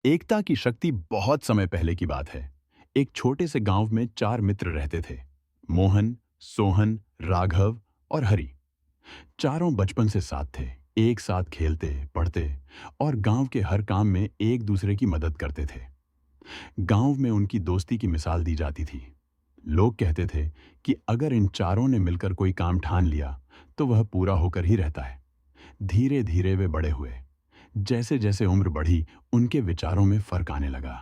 एकता की शक्ति बहुत समय पहले की बात है। एक छोटे से गांव में चार मित्र रहते थे। मोहन, सोहन, राघव और हरि। चारों बचपन से साथ थे। एक साथ खेलते, पढ़ते और गांव के हर काम में एक दूसरे की मदद करते थे। गांव में उनकी दोस्ती की मिसाल दी जाती थी। लोग कहते थे कि अगर इन चारों ने मिलकर कोई काम ठान लिया तो वह पूरा होकर ही रहता है। धीरे धीरे वे बड़े हुए। जैसे जैसे उम्र बढ़ी, उनके विचारों में फर्क आने लगा।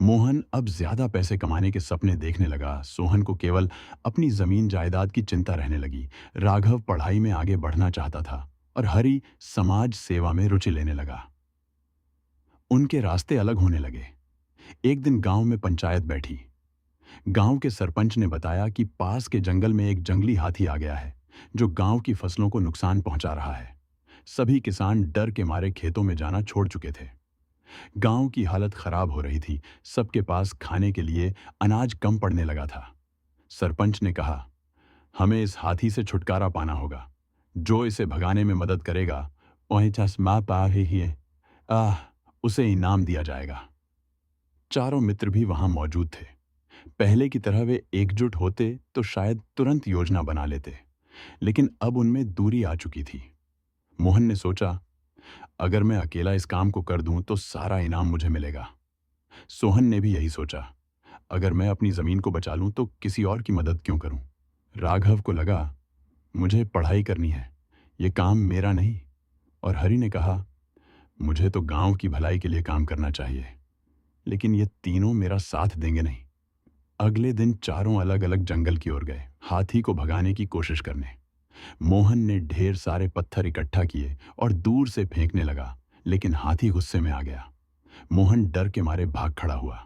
मोहन अब ज्यादा पैसे कमाने के सपने देखने लगा। सोहन को केवल अपनी जमीन जायदाद की चिंता रहने लगी। राघव पढ़ाई में आगे बढ़ना चाहता था और हरि समाज सेवा में रुचि लेने लगा। उनके रास्ते अलग होने लगे। एक दिन गांव में पंचायत बैठी। गांव के सरपंच ने बताया कि पास के जंगल में एक जंगली हाथी आ गया है, जो गांव की फसलों को नुकसान पहुंचा रहा है। सभी किसान डर के मारे खेतों में जाना छोड़ चुके थे। गांव की हालत खराब हो रही थी। सबके पास खाने के लिए अनाज कम पड़ने लगा था। सरपंच ने कहा, हमें इस हाथी से छुटकारा पाना होगा। जो इसे भगाने में मदद करेगा, वहीं चश्मा पा ही है, आह, उसे इनाम दिया जाएगा। चारों मित्र भी वहां मौजूद थे। पहले की तरह वे एकजुट होते तो शायद तुरंत योजना बना लेते, लेकिन अब उनमें दूरी आ चुकी थी। मोहन ने सोचा, अगर मैं अकेला इस काम को कर दूं तो सारा इनाम मुझे मिलेगा। सोहन ने भी यही सोचा, अगर मैं अपनी जमीन को बचा लूं तो किसी और की मदद क्यों करूं। राघव को लगा, मुझे पढ़ाई करनी है, ये काम मेरा नहीं। और हरि ने कहा, मुझे तो गांव की भलाई के लिए काम करना चाहिए, लेकिन ये तीनों मेरा साथ देंगे नहीं। अगले दिन चारों अलग अलग जंगल की ओर गए, हाथी को भगाने की कोशिश करने। मोहन ने ढेर सारे पत्थर इकट्ठा किए और दूर से फेंकने लगा, लेकिन हाथी गुस्से में आ गया। मोहन डर के मारे भाग खड़ा हुआ।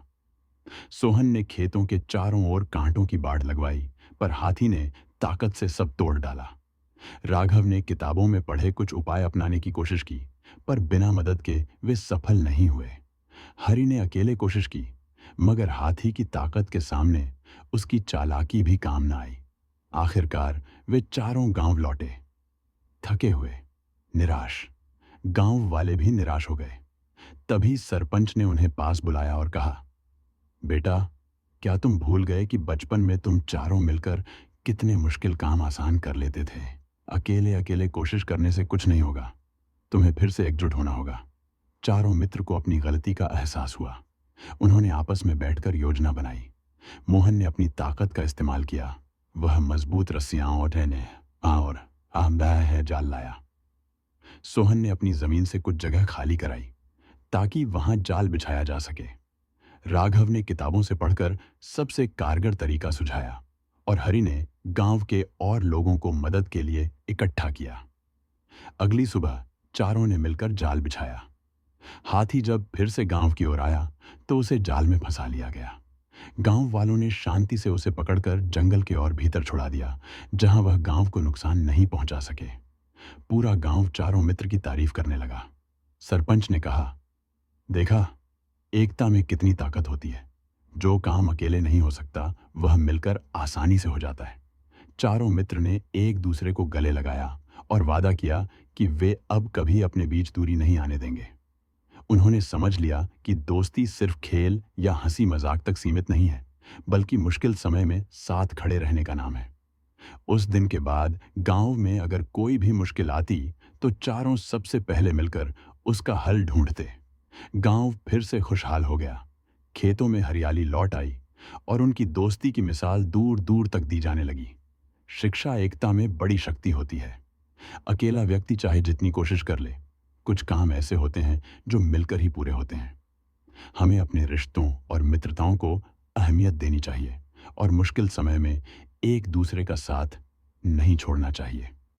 सोहन ने खेतों के चारों ओर कांटों की बाड़ लगवाई, पर हाथी ने ताकत से सब तोड़ डाला। राघव ने किताबों में पढ़े कुछ उपाय अपनाने की कोशिश की, पर बिना मदद के वे सफल नहीं हुए। हरि ने अकेले कोशिश की, मगर हाथी की ताकत के सामने उसकी चालाकी भी काम न आई। आखिरकार वे चारों गांव लौटे, थके हुए, निराश। गांव वाले भी निराश हो गए। तभी सरपंच ने उन्हें पास बुलाया और कहा, बेटा, क्या तुम भूल गए कि बचपन में तुम चारों मिलकर कितने मुश्किल काम आसान कर लेते थे। अकेले अकेले कोशिश करने से कुछ नहीं होगा, तुम्हें फिर से एकजुट होना होगा। चारों मित्र को अपनी गलती का एहसास हुआ। उन्होंने आपस में बैठकर योजना बनाई। मोहन ने अपनी ताकत का इस्तेमाल किया। वह मजबूत रस्सियां और है जाल लाया। सोहन ने अपनी जमीन से कुछ जगह खाली कराई ताकि वहां जाल बिछाया जा सके। राघव ने किताबों से पढ़कर सबसे कारगर तरीका सुझाया और हरि ने गांव के और लोगों को मदद के लिए इकट्ठा किया। अगली सुबह चारों ने मिलकर जाल बिछाया। हाथी जब फिर से गांव की ओर आया तो उसे जाल में फंसा लिया गया। गांव वालों ने शांति से उसे पकड़कर जंगल के और भीतर छुड़ा दिया, जहां वह गांव को नुकसान नहीं पहुंचा सके। पूरा गांव चारों मित्र की तारीफ करने लगा। सरपंच ने कहा, देखा, एकता में कितनी ताकत होती है। जो काम अकेले नहीं हो सकता, वह मिलकर आसानी से हो जाता है। चारों मित्र ने एक दूसरे को गले लगाया और वादा किया कि वे अब कभी अपने बीच दूरी नहीं आने देंगे। उन्होंने समझ लिया कि दोस्ती सिर्फ खेल या हंसी मजाक तक सीमित नहीं है, बल्कि मुश्किल समय में साथ खड़े रहने का नाम है। उस दिन के बाद गांव में अगर कोई भी मुश्किल आती तो चारों सबसे पहले मिलकर उसका हल ढूंढते। गांव फिर से खुशहाल हो गया। खेतों में हरियाली लौट आई और उनकी दोस्ती की मिसाल दूर दूर तक दी जाने लगी। शिक्षा एकता में बड़ी शक्ति होती है। अकेला व्यक्ति चाहे जितनी कोशिश कर ले, कुछ काम ऐसे होते हैं जो मिलकर ही पूरे होते हैं। हमें अपने रिश्तों और मित्रताओं को अहमियत देनी चाहिए और मुश्किल समय में एक दूसरे का साथ नहीं छोड़ना चाहिए।